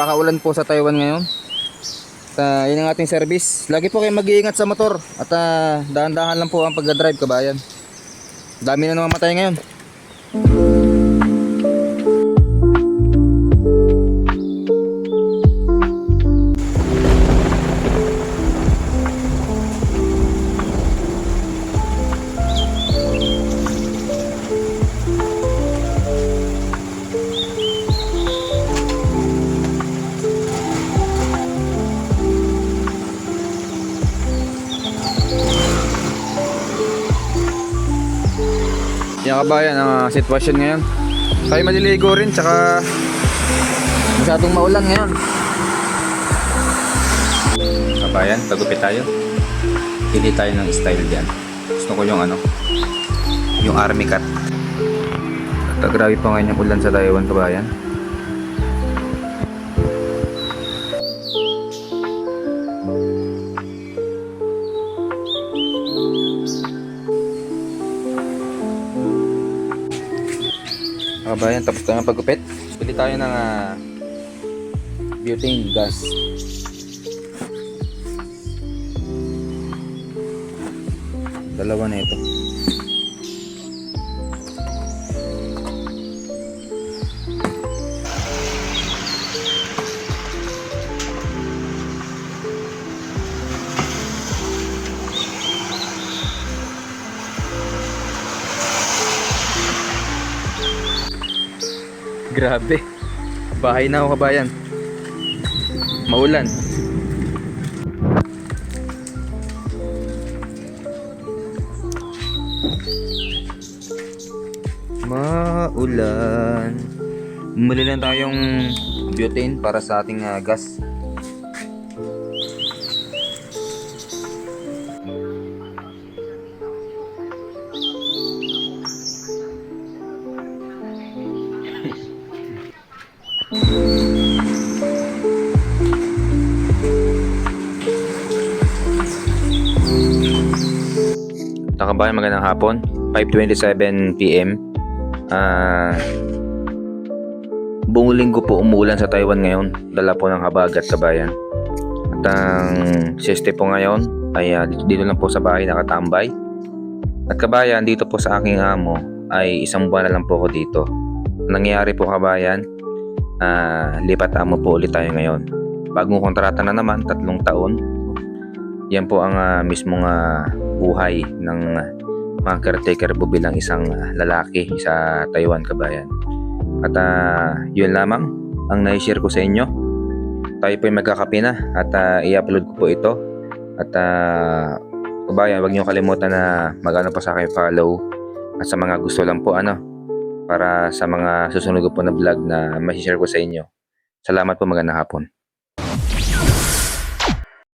napakaulan po sa Taiwan ngayon. At yun ang ating service. Lagi po kayo mag-iingat sa motor. At dahan-dahan lang po ang pagdadrive, kabayan. Dami na namamatay ngayon. Yan kabayan ang sitwasyon ngayon. Tayo maliligo rin, tsaka masyadong maulan ngayon. Kabayan, pagupit tayo. Pili tayo ng style dyan. Gusto ko yung yung army cut. At grabe pa ngayon yung ulan sa Taiwan, kabayan. Kabayan, tapos tayo ng pagupit. Bili tayo ng butane gas. Dalawa na ito. Grabe. Bahay na ako, kabayan. Maulan. Maulan. Bumili lang tayong butane para sa ating gas. Kabayan, magandang hapon. 5:27 PM. Buong linggo po umuulan sa Taiwan ngayon. Dala po ng habagat, kabayan. At ang siste po ngayon ay dito lang po sa bahay nakatambay. At kabayan, dito po sa aking amo ay 1 buwan na lang po ako dito. Nangyayari po, kabayan, lipat amo po ulit tayo ngayon. Bagong kontrata na naman, 3 taon. Yan po ang mismong buhay ng mga caretaker po bilang isang lalaki sa Taiwan, kabayan. At yun lamang ang na-share ko sa inyo. Tayo po ay magkakape na at i-upload ko po ito. At kabayan, huwag niyo kalimutan na mag-ano pa sa akin follow. At sa mga gusto lang po para sa mga susunod ko po na vlog na ma-share ko sa inyo. Salamat po, magandang hapon.